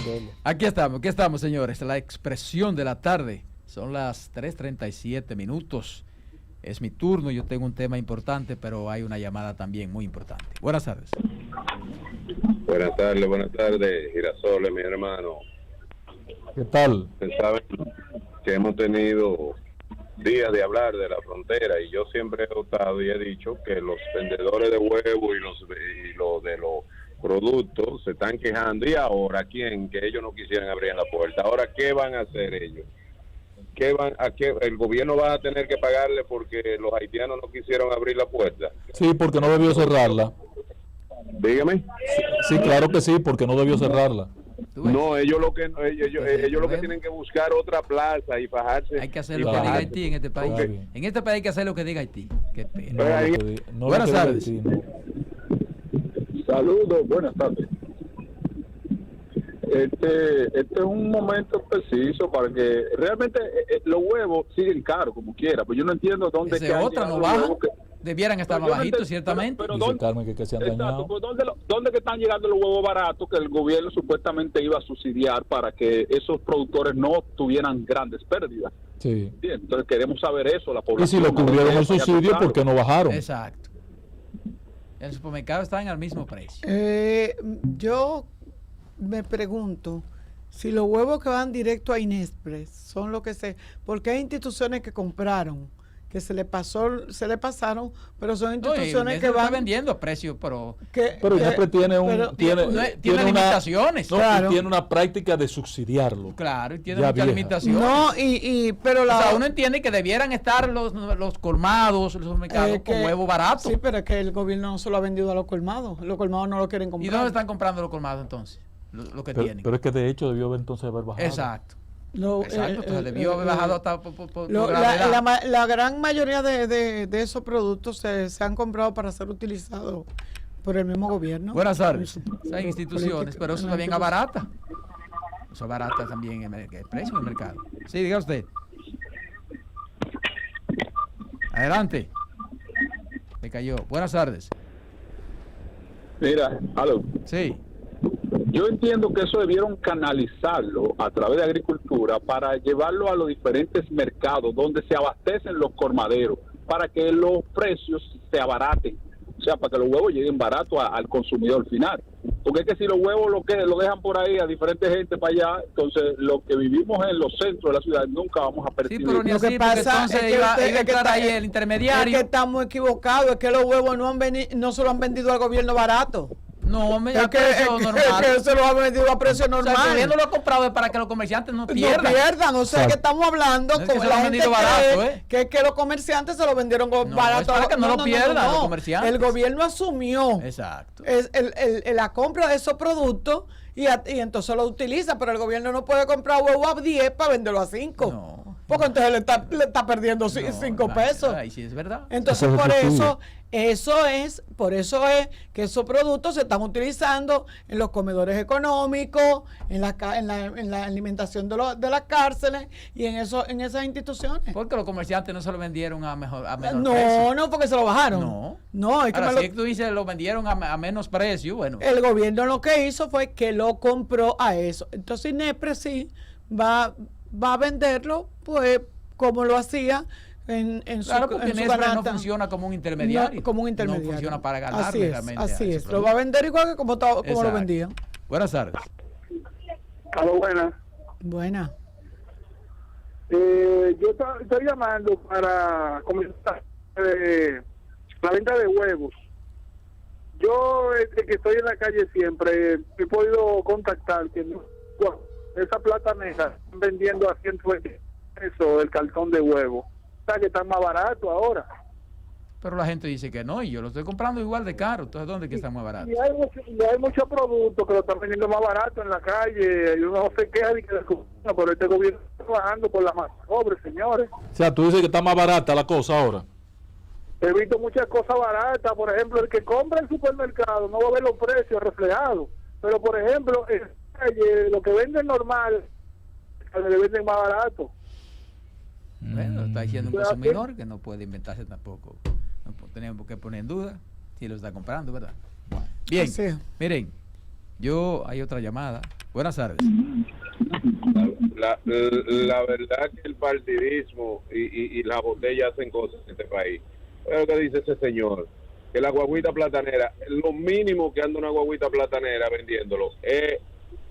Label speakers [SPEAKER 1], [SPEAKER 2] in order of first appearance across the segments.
[SPEAKER 1] defenderlo.
[SPEAKER 2] Aquí estamos, señores. La expresión de la tarde. Son las 3:37. Es mi turno. Yo tengo un tema importante, pero hay una llamada también muy importante. Buenas tardes.
[SPEAKER 3] Buenas tardes, Girasoles, mi hermano.
[SPEAKER 1] ¿Qué tal?
[SPEAKER 3] Ustedes saben que hemos tenido días de hablar de la frontera y yo siempre he optado y he dicho que los vendedores de huevos y los de los productos se están quejando. ¿Y ahora quién? Que ellos no quisieran abrir la puerta. Ahora, ¿qué van a hacer ellos? ¿El gobierno va a tener que pagarle porque los haitianos no quisieron abrir la puerta?
[SPEAKER 1] Sí, porque no debió cerrarla.
[SPEAKER 3] Dígame.
[SPEAKER 1] Sí, claro que sí, porque no debió cerrarla.
[SPEAKER 3] No, ellos lo que tienen que buscar otra plaza y fajarse.
[SPEAKER 2] Hay que hacer lo que diga Haití en este país. En este país hay que hacer lo que diga Haití. Qué pena.
[SPEAKER 1] Buenas tardes.
[SPEAKER 4] Saludos, buenas tardes. Este es un momento preciso para que realmente los huevos siguen caros como quiera, pues yo no entiendo dónde
[SPEAKER 2] que otra no baja. Debieran estar más bajitos, ciertamente.
[SPEAKER 4] Pero ¿dónde,
[SPEAKER 1] que se han dañado.
[SPEAKER 4] Pues ¿dónde que están llegando los huevos baratos que el gobierno supuestamente iba a subsidiar para que esos productores no tuvieran grandes pérdidas?
[SPEAKER 1] Sí.
[SPEAKER 4] Bien, entonces queremos saber eso, la población.
[SPEAKER 1] Y si lo cubrieron el subsidio, ¿por qué no bajaron?
[SPEAKER 2] Exacto. El supermercado está en el mismo precio.
[SPEAKER 5] Yo me pregunto si los huevos que van directo a Inexpress son lo que porque hay instituciones que compraron, que se le pasaron, pero son instituciones que van
[SPEAKER 2] está vendiendo a precio, pero
[SPEAKER 1] Inexpress tiene
[SPEAKER 2] limitaciones.
[SPEAKER 1] Claro. Tiene una práctica de subsidiarlo.
[SPEAKER 2] Claro, y tiene muchas limitaciones.
[SPEAKER 5] No, pero
[SPEAKER 2] o sea, uno entiende que debieran estar los colmados, los mercados con huevo barato.
[SPEAKER 5] Sí, pero es que el gobierno no se lo ha vendido a los colmados no lo quieren comprar.
[SPEAKER 2] ¿Y dónde están comprando los colmados entonces? Lo que tienen.
[SPEAKER 1] Pero es que de hecho debió entonces haber bajado.
[SPEAKER 2] Exacto. Entonces debió haber bajado hasta
[SPEAKER 5] la gran mayoría de esos productos se han comprado para ser utilizados por el mismo gobierno.
[SPEAKER 2] Buenas tardes. Hay instituciones, pero eso también abarata. Eso abarata también el precio del mercado. Sí, diga usted. Adelante. Me cayó. Buenas tardes.
[SPEAKER 4] Mira, aló.
[SPEAKER 2] Sí.
[SPEAKER 4] Yo entiendo que eso debieron canalizarlo a través de agricultura para llevarlo a los diferentes mercados donde se abastecen los colmaderos, para que los precios se abaraten, o sea, para que los huevos lleguen baratos al consumidor final. Porque es que si los huevos lo dejan por ahí a diferentes gente para allá, entonces los que vivimos en los centros de la ciudad nunca vamos a percibir.
[SPEAKER 2] Sí, pero ni así, pasa es que iba a estar ahí el intermediario.
[SPEAKER 5] Es que estamos equivocados, es que los huevos no se lo han vendido al gobierno barato.
[SPEAKER 2] No, a precio normal.
[SPEAKER 5] Es que se lo ha vendido a precio normal.
[SPEAKER 2] O sea, el gobierno lo ha comprado para que los comerciantes no pierdan.
[SPEAKER 5] No pierdan, o sea, que estamos hablando
[SPEAKER 2] con la gente barato,
[SPEAKER 5] que los comerciantes se lo vendieron barato.
[SPEAKER 2] Para que no lo pierdan los comerciantes.
[SPEAKER 5] El gobierno asumió la compra de esos productos y entonces lo utiliza, pero el gobierno no puede comprar huevo a 10 para venderlo a 5.
[SPEAKER 2] No.
[SPEAKER 5] Porque entonces le está perdiendo 5 pesos.
[SPEAKER 2] Ahí sí es verdad.
[SPEAKER 5] Entonces, por eso es que esos productos se están utilizando en los comedores económicos, en la alimentación de las cárceles y en esas instituciones.
[SPEAKER 2] Porque los comerciantes no se lo vendieron a menor precio.
[SPEAKER 5] No, porque se lo bajaron. No, es que
[SPEAKER 2] ahora, si tú dices lo vendieron a menos precio, bueno.
[SPEAKER 5] El gobierno lo que hizo fue que lo compró a eso. Entonces Inexpress sí va a venderlo, pues, como lo hacía en su
[SPEAKER 2] porque Inexpress no funciona como un intermediario. No funciona para ganar realmente.
[SPEAKER 5] Así es. Lo va a vender igual que como lo vendía.
[SPEAKER 2] Buenas tardes.
[SPEAKER 5] Buenas.
[SPEAKER 6] Yo estoy llamando para comentar la venta de huevos. Yo, que estoy en la calle siempre, he podido contactar que esa platanera están vendiendo a 120 pesos el cartón de huevo. O sea que está más barato ahora.
[SPEAKER 2] Pero la gente dice que no, y yo lo estoy comprando igual de caro. Entonces, ¿dónde es que está más barato?
[SPEAKER 6] Y hay muchos productos que lo están vendiendo más barato en la calle. Y uno no se queja de que pero este gobierno está trabajando por la más pobre, señores.
[SPEAKER 1] O sea, tú dices que está más barata la cosa ahora.
[SPEAKER 6] He visto muchas cosas baratas. Por ejemplo, el que compra en el supermercado no va a ver los precios reflejados. Pero, por ejemplo, en la calle, lo que venden normal, le venden más barato.
[SPEAKER 2] Bueno, está diciendo un consumidor que no puede inventarse tampoco. No tenemos que poner en duda si lo está comprando, ¿verdad? Bien, miren, hay otra llamada. Buenas tardes.
[SPEAKER 3] La verdad que el partidismo y la botella hacen cosas en este país. Es lo que dice ese señor, que la guaguita platanera, lo mínimo que anda una guaguita platanera vendiéndolo es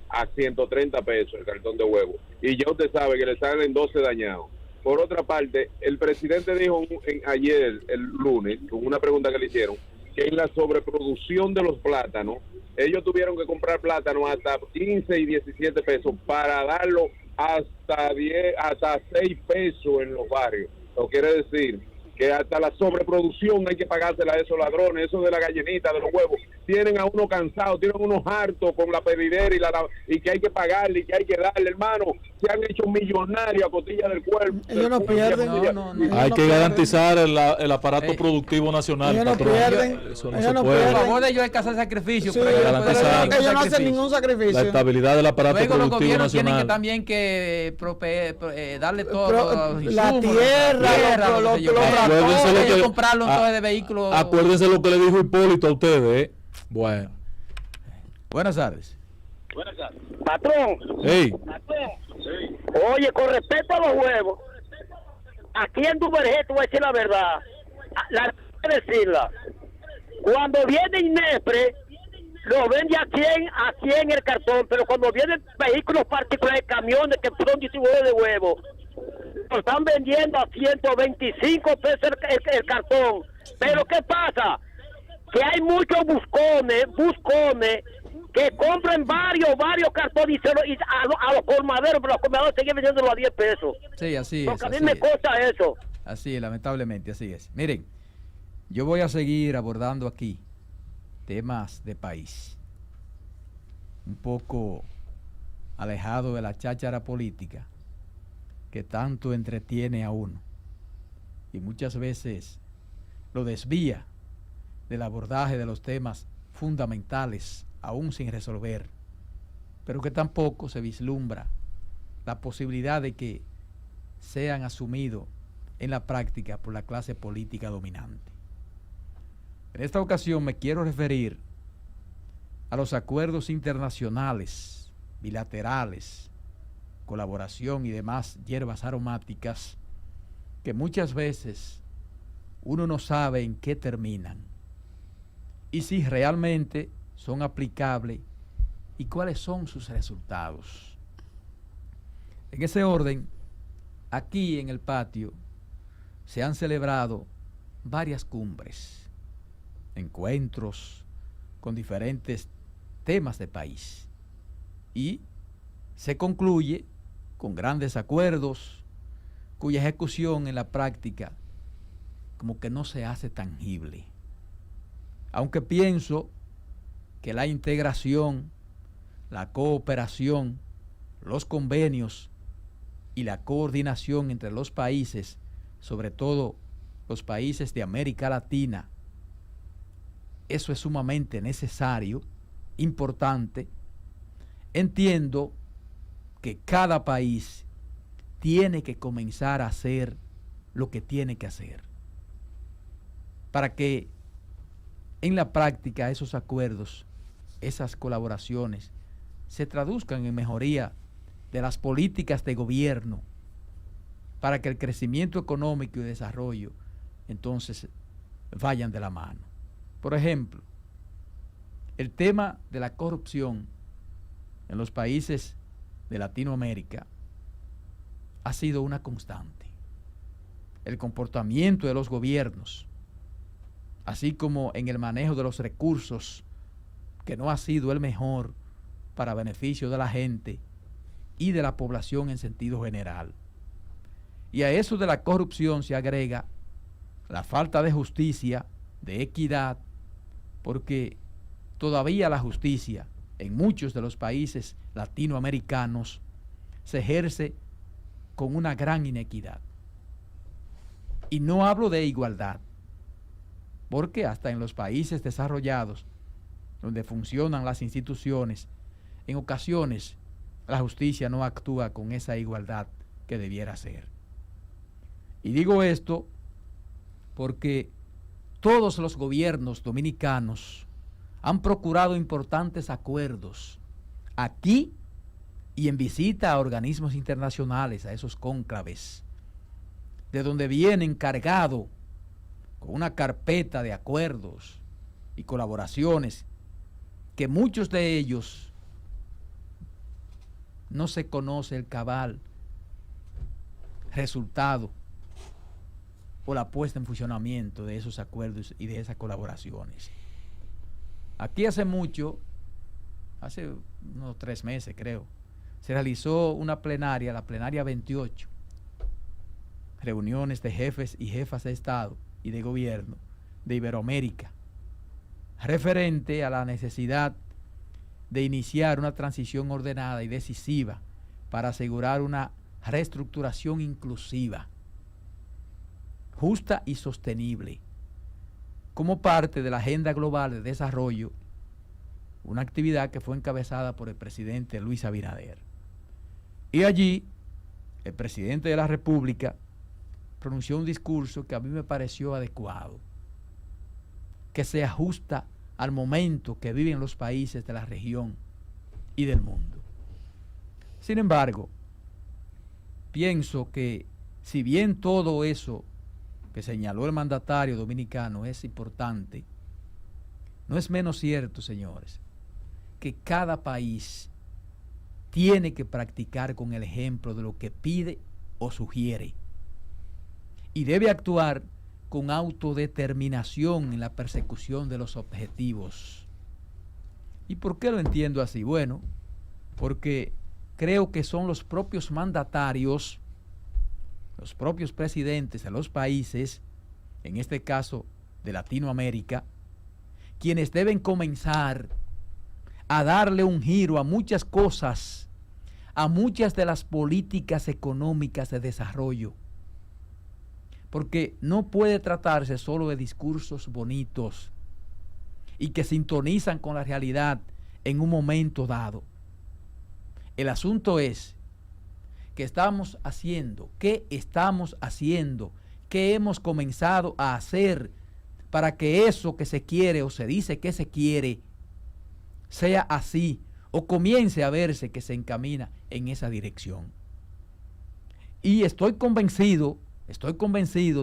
[SPEAKER 3] a 130 pesos el cartón de huevo. Y ya usted sabe que le salen 12 dañados. Por otra parte, el presidente dijo ayer, el lunes, con una pregunta que le hicieron, que en la sobreproducción de los plátanos, ellos tuvieron que comprar plátanos hasta 15 y 17 pesos para darlo hasta 6 pesos en los barrios. Lo quiere decir que hasta la sobreproducción hay que pagársela a esos ladrones, eso de la gallinita, de los huevos. Tienen a uno cansado, tienen a uno harto con la pedidera y que hay que pagarle y que hay que darle, hermano. Se han hecho millonarios a costilla del cuerpo.
[SPEAKER 5] Ellos no pierden.
[SPEAKER 1] Hay que garantizar el aparato productivo nacional.
[SPEAKER 5] Ellos no
[SPEAKER 1] patrón.
[SPEAKER 5] pierden.
[SPEAKER 1] Eso no
[SPEAKER 5] Ellos
[SPEAKER 1] se
[SPEAKER 5] no
[SPEAKER 1] puede.
[SPEAKER 5] pierden.
[SPEAKER 2] A favor de ellos hay que hacer sacrificios,
[SPEAKER 5] Sí,
[SPEAKER 2] pero ellos no pueden
[SPEAKER 1] garantizar.
[SPEAKER 2] hacer ningún
[SPEAKER 5] ellos no hacen
[SPEAKER 2] sacrificio.
[SPEAKER 5] ningún
[SPEAKER 1] La
[SPEAKER 5] sacrificio.
[SPEAKER 1] estabilidad del aparato
[SPEAKER 2] Luego los
[SPEAKER 1] productivo
[SPEAKER 2] gobiernos tienen que
[SPEAKER 1] nacional.
[SPEAKER 2] también que darle todo los
[SPEAKER 5] La
[SPEAKER 2] insumos,
[SPEAKER 5] tierra, los
[SPEAKER 1] Acuérdense lo
[SPEAKER 2] ellos
[SPEAKER 1] que-
[SPEAKER 2] comprarlo entonces de vehículos.
[SPEAKER 1] Acuérdense lo que le dijo Hipólito a ustedes, ¿eh? Bueno.
[SPEAKER 2] Buenas tardes.
[SPEAKER 7] Patrón,
[SPEAKER 1] Hey,
[SPEAKER 7] oye, con respecto a los huevos, aquí en Duvergé, te voy a decir la verdad, decirla. Cuando viene Inespre, lo vende a 100 el cartón, pero cuando vienen vehículos particulares, camiones que son distribuidores de huevos, lo están vendiendo a 125 pesos el cartón. Pero ¿qué pasa? Que hay muchos buscones que compran varios cartones y a los colmaderos, pero los colmaderos siguen vendiéndolo a 10 pesos.
[SPEAKER 2] Sí, así es.
[SPEAKER 7] Porque a mí
[SPEAKER 2] así
[SPEAKER 7] me
[SPEAKER 2] es.
[SPEAKER 7] cuesta eso.
[SPEAKER 2] Así es, lamentablemente, así es. Miren, yo voy a seguir abordando aquí temas de país, un poco alejado de la cháchara política que tanto entretiene a uno y muchas veces lo desvía del abordaje de los temas fundamentales aún sin resolver, pero que tampoco se vislumbra la posibilidad de que sean asumidos en la práctica por la clase política dominante. En esta ocasión me quiero referir a los acuerdos internacionales, bilaterales, colaboración y demás hierbas aromáticas que muchas veces uno no sabe en qué terminan y si realmente son aplicables y cuáles son sus resultados. En ese orden, aquí en el patio se han celebrado varias cumbres, encuentros con diferentes temas de país y se concluye con grandes acuerdos cuya ejecución en la práctica como que no se hace tangible. Aunque pienso que la integración, la cooperación, los convenios y la coordinación entre los países, sobre todo los países de América Latina, eso es sumamente necesario, importante. Entiendo que cada país tiene que comenzar a hacer lo que tiene que hacer para que en la práctica esos acuerdos, esas colaboraciones se traduzcan en mejoría de las políticas de gobierno para que el crecimiento económico y desarrollo entonces vayan de la mano. Por ejemplo, el tema de la corrupción en los países de Latinoamérica ha sido una constante. El comportamiento de los gobiernos, así como en el manejo de los recursos, que no ha sido el mejor para beneficio de la gente y de la población en sentido general. Y a eso de la corrupción se agrega la falta de justicia, de equidad, porque todavía la justicia en muchos de los países latinoamericanos se ejerce con una gran inequidad. Y no hablo de igualdad, porque hasta en los países desarrollados, donde funcionan las instituciones, en ocasiones la justicia no actúa con esa igualdad que debiera ser. Y digo esto porque todos los gobiernos dominicanos han procurado importantes acuerdos aquí y en visita a organismos internacionales, a esos cónclaves, de donde vienen cargado con una carpeta de acuerdos y colaboraciones, que muchos de ellos no se conoce el cabal resultado o la puesta en funcionamiento de esos acuerdos y de esas colaboraciones. Aquí hace mucho, hace unos 3 meses creo, se realizó una plenaria, la plenaria 28, reuniones de jefes y jefas de Estado y de gobierno de Iberoamérica, referente a la necesidad de iniciar una transición ordenada y decisiva para asegurar una reestructuración inclusiva, justa y sostenible, como parte de la Agenda Global de Desarrollo, una actividad que fue encabezada por el presidente Luis Abinader. Y allí, el presidente de la República pronunció un discurso que a mí me pareció adecuado, que se ajusta al momento que viven los países de la región y del mundo. Sin embargo, pienso que si bien todo eso que señaló el mandatario dominicano es importante, no es menos cierto, señores, que cada país tiene que practicar con el ejemplo de lo que pide o sugiere y debe actuar con autodeterminación en la persecución de los objetivos. ¿Y por qué lo entiendo así? Bueno, porque creo que son los propios mandatarios, los propios presidentes de los países, en este caso de Latinoamérica, quienes deben comenzar a darle un giro a muchas cosas, a muchas de las políticas económicas de desarrollo. Porque no puede tratarse solo de discursos bonitos y que sintonizan con la realidad en un momento dado. El asunto es que estamos haciendo, qué estamos haciendo, qué hemos comenzado a hacer para que eso que se quiere o se dice que se quiere sea así o comience a verse que se encamina en esa dirección. Y estoy convencido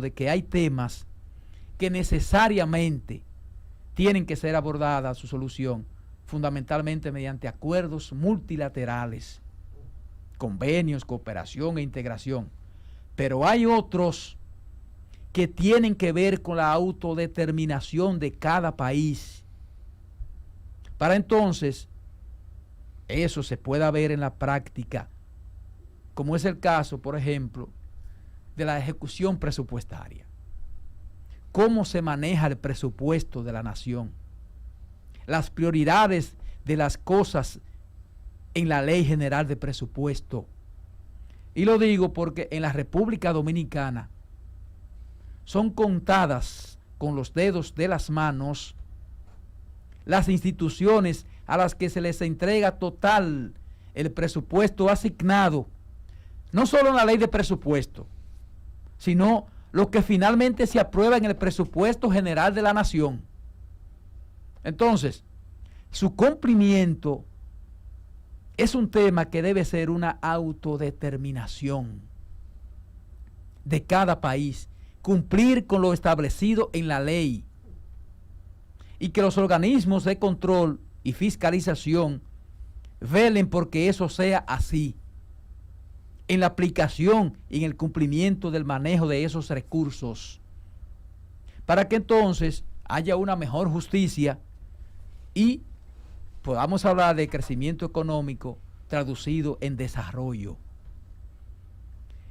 [SPEAKER 2] de que hay temas que necesariamente tienen que ser abordadas su solución fundamentalmente mediante acuerdos multilaterales, convenios, cooperación e integración. Pero hay otros que tienen que ver con la autodeterminación de cada país. Para entonces, eso se pueda ver en la práctica, como es el caso, por ejemplo, de la ejecución presupuestaria. Cómo se maneja el presupuesto de la nación. Las prioridades de las cosas en la Ley General de Presupuesto. Y lo digo porque en la República Dominicana son contadas con los dedos de las manos las instituciones a las que se les entrega total el presupuesto asignado, no solo en la Ley de Presupuesto, sino lo que finalmente se aprueba en el presupuesto general de la nación. Entonces, su cumplimiento es un tema que debe ser una autodeterminación de cada país, cumplir con lo establecido en la ley y que los organismos de control y fiscalización velen porque eso sea así, en la aplicación y en el cumplimiento del manejo de esos recursos, para que entonces haya una mejor justicia y podamos hablar de crecimiento económico traducido en desarrollo.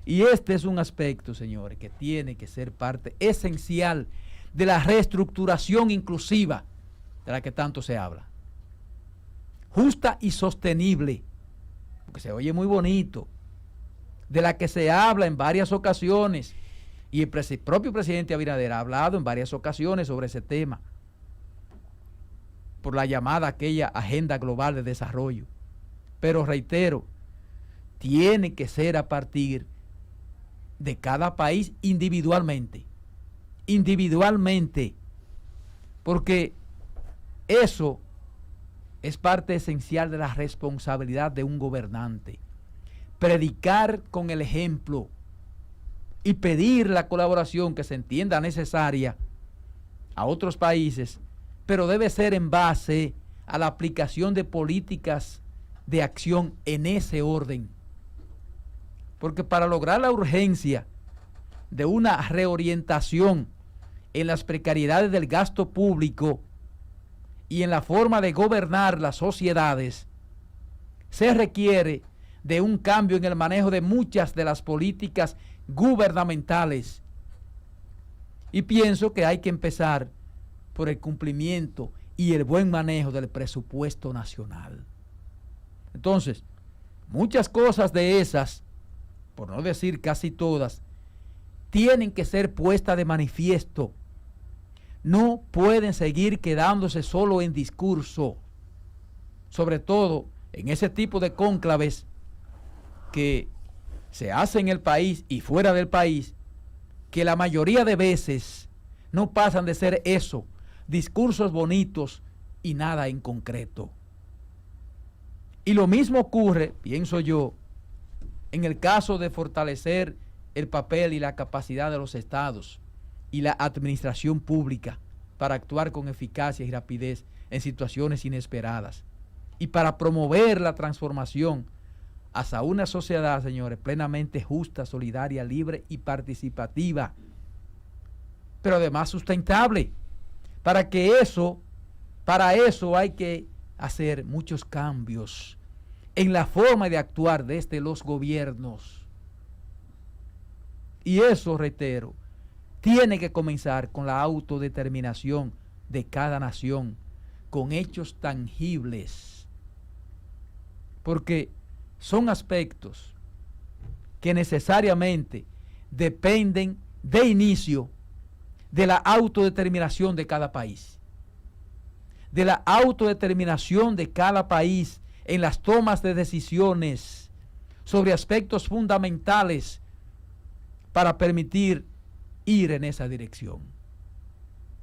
[SPEAKER 2] Y este es un aspecto, señores, que tiene que ser parte esencial de la reestructuración inclusiva de la que tanto se habla. Justa y sostenible, porque se oye muy bonito, de la que se habla en varias ocasiones, y el propio presidente Abinader ha hablado en varias ocasiones sobre ese tema, por la llamada aquella Agenda Global de Desarrollo. Pero reitero, tiene que ser a partir de cada país individualmente, porque eso es parte esencial de la responsabilidad de un gobernante. Predicar con el ejemplo y pedir la colaboración que se entienda necesaria a otros países, pero debe ser en base a la aplicación de políticas de acción en ese orden. Porque para lograr la urgencia de una reorientación en las precariedades del gasto público y en la forma de gobernar las sociedades, se requiere de un cambio en el manejo de muchas de las políticas gubernamentales. Y pienso que hay que empezar por el cumplimiento y el buen manejo del presupuesto nacional. Entonces, muchas cosas de esas, por no decir casi todas, tienen que ser puestas de manifiesto. No pueden seguir quedándose solo en discurso, sobre todo en ese tipo de cónclaves que se hace en el país y fuera del país, que la mayoría de veces no pasan de ser eso, discursos bonitos y nada en concreto. Y lo mismo ocurre, pienso yo, en el caso de fortalecer el papel y la capacidad de los estados y la administración pública para actuar con eficacia y rapidez en situaciones inesperadas y para promover la transformación hacia una sociedad, señores, plenamente justa, solidaria, libre y participativa, pero además sustentable. Para eso hay que hacer muchos cambios en la forma de actuar desde los gobiernos. Y eso, reitero, tiene que comenzar con la autodeterminación de cada nación, con hechos tangibles, porque son aspectos que necesariamente dependen de inicio de la autodeterminación de cada país, de la autodeterminación de cada país en las tomas de decisiones sobre aspectos fundamentales para permitir ir en esa dirección.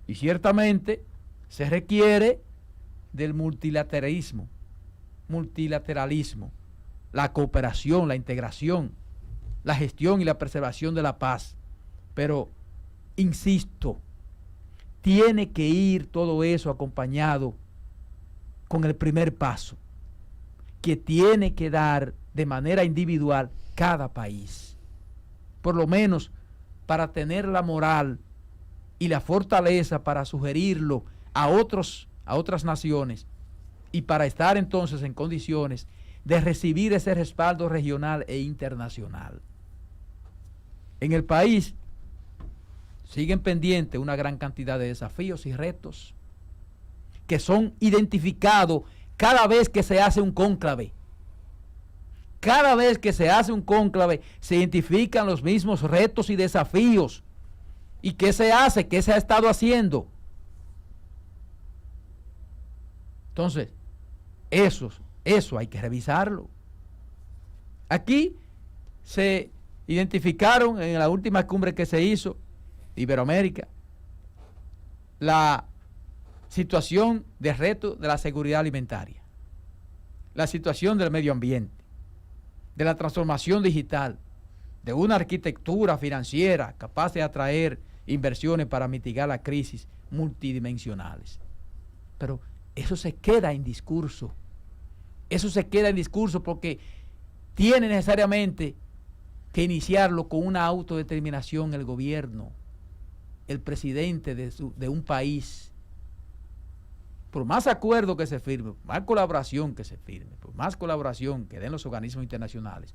[SPEAKER 2] Y ciertamente se requiere del multilateralismo, la cooperación, la integración, la gestión y la preservación de la paz. Pero, insisto, tiene que ir todo eso acompañado con el primer paso que tiene que dar de manera individual cada país, por lo menos para tener la moral y la fortaleza para sugerirlo a otras naciones y para estar entonces en condiciones de recibir ese respaldo regional e internacional. En el país siguen pendientes una gran cantidad de desafíos y retos que son identificados cada vez que se hace un cónclave. Cada vez que se hace un cónclave se identifican los mismos retos y desafíos. ¿Y qué se hace? ¿Qué se ha estado haciendo? Entonces, eso hay que revisarlo. Aquí se identificaron en la última cumbre que se hizo de Iberoamérica la situación de reto de la seguridad alimentaria, la situación del medio ambiente, de la transformación digital, de una arquitectura financiera capaz de atraer inversiones para mitigar las crisis multidimensionales. Pero eso se queda en discurso. Eso se queda en discurso porque tiene necesariamente que iniciarlo con una autodeterminación el gobierno, el presidente de un país. Por más acuerdo que se firme, por más colaboración que se firme, por más colaboración que den los organismos internacionales,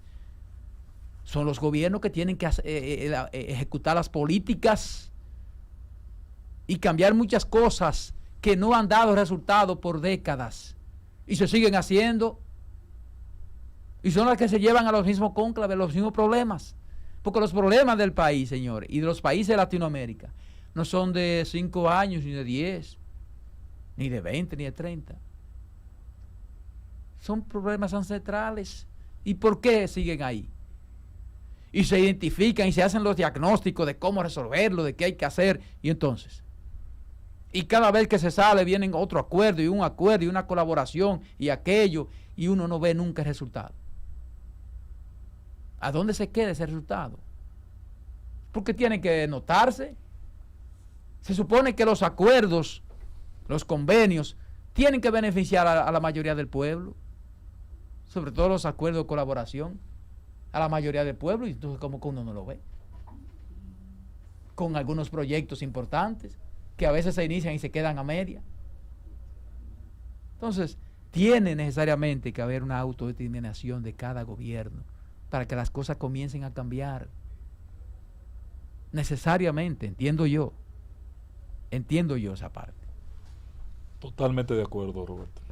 [SPEAKER 2] son los gobiernos que tienen que ejecutar las políticas y cambiar muchas cosas que no han dado resultado por décadas y se siguen haciendo, y son las que se llevan a los mismos cónclaves, los mismos problemas, porque los problemas del país, señores, y de los países de Latinoamérica no son de 5 años, ni de 10, ni de 20, ni de 30. Son problemas ancestrales. ¿Y por qué siguen ahí? Y se identifican y se hacen los diagnósticos de cómo resolverlo, de qué hay que hacer. Y entonces, Y cada vez que se sale vienen otro acuerdo y un acuerdo y una colaboración y aquello, y uno no ve nunca el resultado. ¿A dónde se queda ese resultado? Porque tiene que notarse. Se supone que los acuerdos, los convenios, tienen que beneficiar a la mayoría del pueblo, sobre todo los acuerdos de colaboración, a la mayoría del pueblo, y entonces como que uno no lo ve. Con algunos proyectos importantes, que a veces se inician y se quedan a media. Entonces, tiene necesariamente que haber una autodeterminación de cada gobierno para que las cosas comiencen a cambiar. Necesariamente, entiendo yo esa parte.
[SPEAKER 1] Totalmente de acuerdo, Roberto.